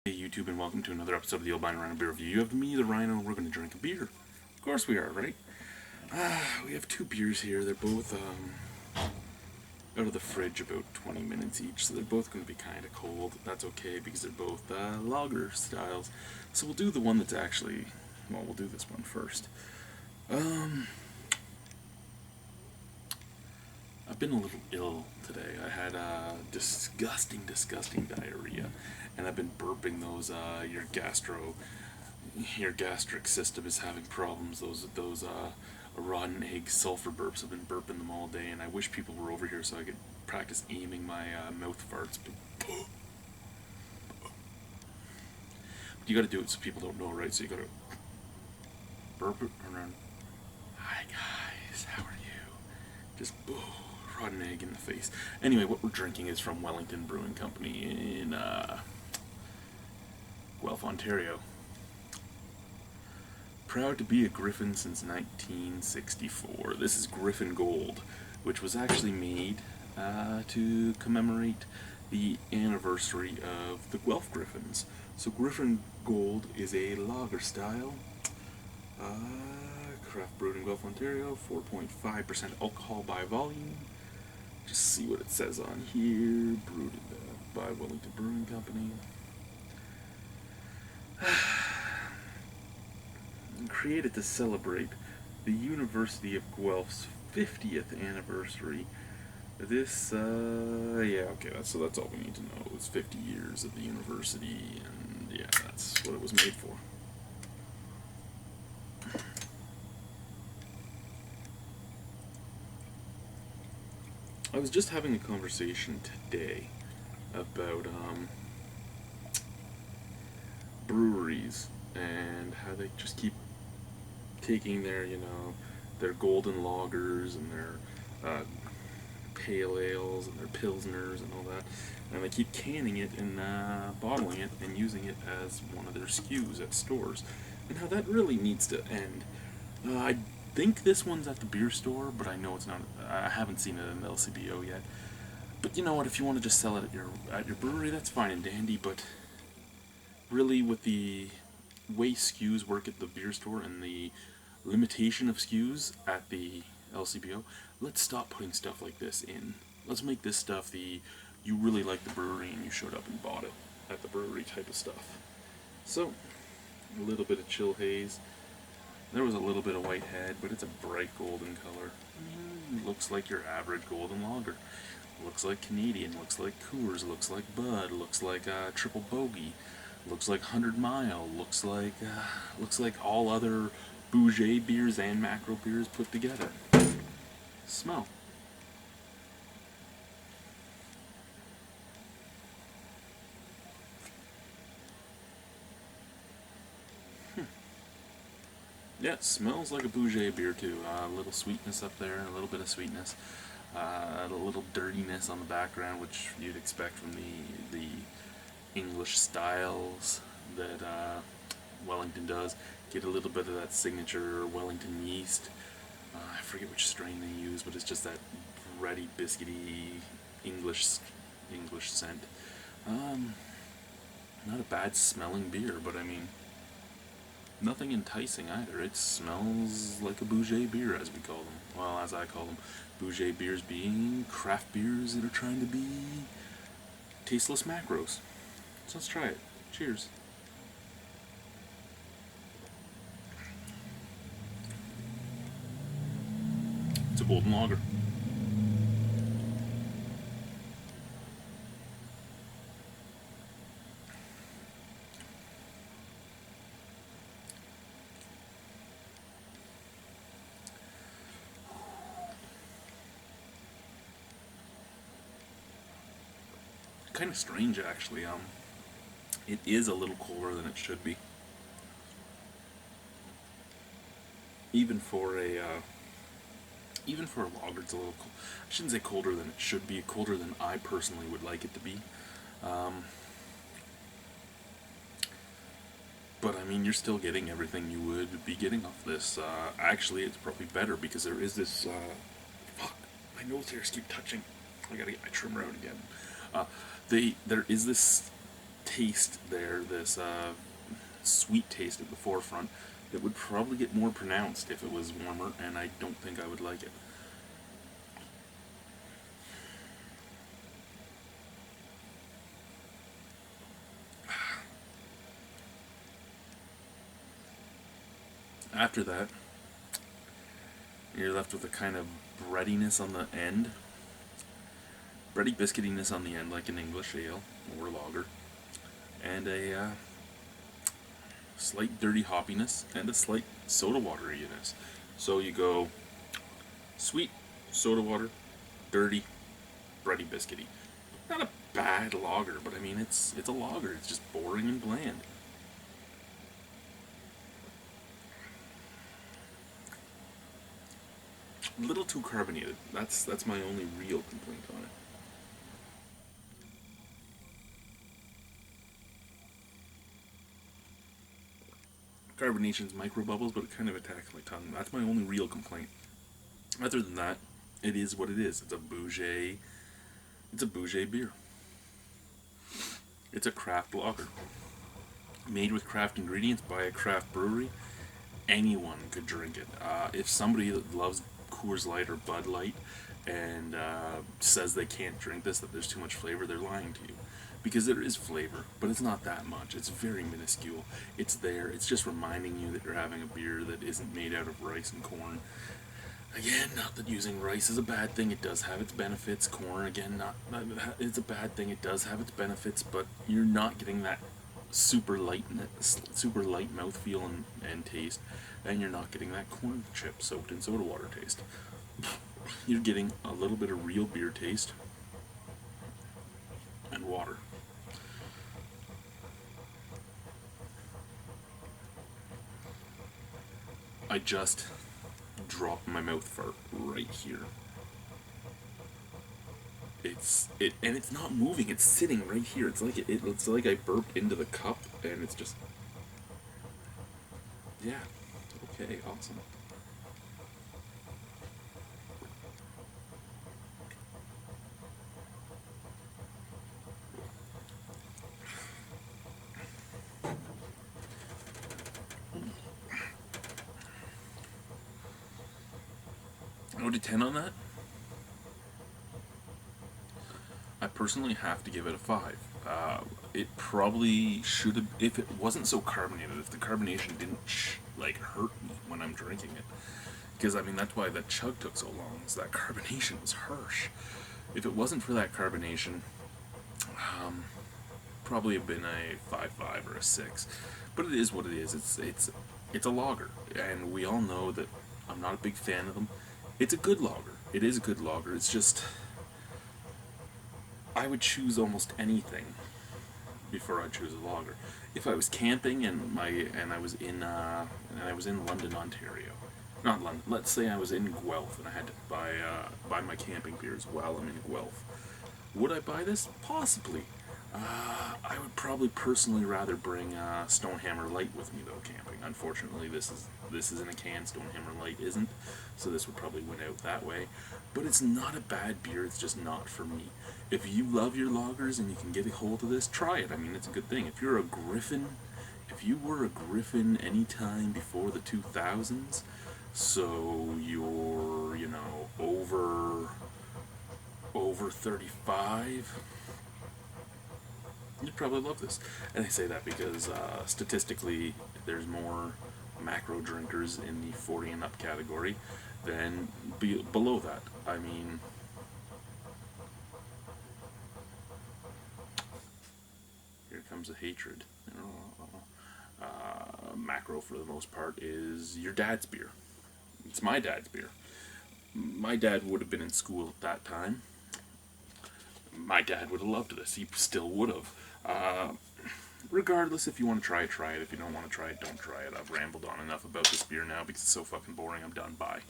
Hey YouTube, and welcome to another episode of the Albino Rhino Beer Review. You have me, the Rhino, we're going to drink a beer. Of course we are, right? We have two beers here. They're both out of the fridge about 20 minutes each, so they're both going to be kind of cold. That's okay because they're both lager styles. So we'll do the one that's actually, well, we'll do this one first. I've been a little ill today. I had disgusting diarrhea, and I've been burping those. Your gastric system is having problems. Those rotten egg sulfur burps. I've been burping them all day, and I wish people were over here so I could practice aiming my mouth farts. But you got to do it so people don't know, right? So you got to burp it around. Hi guys, how are you? Just rotten egg in the face. Anyway, what we're drinking is from Wellington Brewing Company in Guelph, Ontario. Proud to be a Gryphon since 1964. This is Gryphon Gold, which was actually made to commemorate the anniversary of the Guelph Gryphons. So Gryphon Gold is a lager style, craft brewed in Guelph, Ontario, 4.5% alcohol by volume. Just see what it says on here. Brewed by Wellington Brewing Company. Created to celebrate the University of Guelph's 50th anniversary. This, yeah, okay, that's all we need to know. It's 50 years of the university, and yeah, that's what it was made for. I was just having a conversation today about breweries and how they just keep taking their, their golden lagers and their pale ales and their pilsners and all that, and they keep canning it and bottling it and using it as one of their SKUs at stores, and how that really needs to end. I think this one's at the beer store, but I know it's not. I haven't seen it in the LCBO yet. But you know what? If you want to just sell it at your brewery, that's fine and dandy. But really, with the way SKUs work at the beer store and the limitation of SKUs at the LCBO, let's stop putting stuff like this in. Let's make this stuff the you really like the brewery and you showed up and bought it at the brewery type of stuff. So, a little bit of chill haze. There was a little bit of white head, but it's a bright golden color. Looks like your average golden lager. Looks like Canadian, looks like Coors, looks like Bud, looks like Triple Bogey, looks like 100 Mile, looks like all other Bouget beers and macro beers put together. Smell. Yeah, it smells like a Bouget beer too. A little sweetness up there, a little bit of sweetness, a little dirtiness on the background, which you'd expect from the English styles that Wellington does. Get a little bit of that signature Wellington yeast. I forget which strain they use, but it's just that bready, biscuity English scent. Not a bad smelling beer, but I mean, nothing enticing either. It smells like a Bouget beer, as we call them. Well, as I call them. Bouget beers being craft beers that are trying to be tasteless macros. So let's try it. Cheers. It's a golden lager. Kind of strange, actually. It is a little colder than it should be. Even for a lager, it's a little cold. I shouldn't say colder than it should be. Colder than I personally would like it to be. But I mean, you're still getting everything you would be getting off this. Actually, it's probably better because there is this. Fuck, my nose hairs keep touching. I gotta get my trimmer out again. There is this taste there, this sweet taste at the forefront, that would probably get more pronounced if it was warmer, and I don't think I would like it. After that, you're left with a kind of breadiness on the end. Bready biscuitiness on the end, like an English ale or lager. And a slight dirty hoppiness and a slight soda wateriness. So you go sweet, soda water, dirty, bready biscuity. Not a bad lager, but I mean it's a lager. It's just boring and bland. A little too carbonated. That's my only real complaint on it. Carbonation's micro bubbles, but it kind of attacks my tongue. That's my only real complaint. Other than that, it is what it is. It's a bougie. It's a bougie beer. It's a craft lager, made with craft ingredients by a craft brewery. Anyone could drink it. If somebody that loves Coors Light or Bud Light and says they can't drink this, that there's too much flavor, they're lying to you. Because there is flavor, but it's not that much. It's very minuscule. It's there. It's just reminding you that you're having a beer that isn't made out of rice and corn. Again, not that using rice is a bad thing. It does have its benefits. Corn, again, not it's a bad thing. It does have its benefits, but you're not getting that super light mouthfeel and taste, and you're not getting that corn chip soaked in soda water taste. You're getting a little bit of real beer taste and water. I just dropped my mouth fart right here. And it's not moving. It's sitting right here. It's like I burped into the cup, and it's just, yeah. Okay, awesome. Out of 10 on that? I personally have to give it a 5. It probably should have, if it wasn't so carbonated, if the carbonation didn't hurt me when I'm drinking it. Because I mean that's why that chug took so long, is that carbonation was harsh. If it wasn't for that carbonation, probably have been a 5.5 or a 6. But it is what it is. It's a lager, and we all know that I'm not a big fan of them. It's a good lager. It is a good lager. It's just, I would choose almost anything before I choose a lager. If I was camping and I was in London, Ontario, not London. Let's say I was in Guelph and I had to buy my camping beers while I'm in Guelph. Would I buy this? Possibly. I would probably personally rather bring Stonehammer Light with me though camping. Unfortunately, this is in a can. Stonehammer Light isn't, so this would probably win out that way. But it's not a bad beer. It's just not for me. If you love your lagers and you can get a hold of this, try it. I mean, it's a good thing. If you were a Gryphon anytime before the 2000s, so you're over 35. You'd probably love this. And I say that because statistically, there's more macro drinkers in the 40 and up category than below that. I mean, here comes the hatred. Macro, for the most part, is your dad's beer. It's my dad's beer. My dad would have been in school at that time. My dad would have loved this. He still would have. Regardless, if you want to try it, try it. If you don't want to try it, don't try it. I've rambled on enough about this beer now because it's so fucking boring. I'm done. Bye.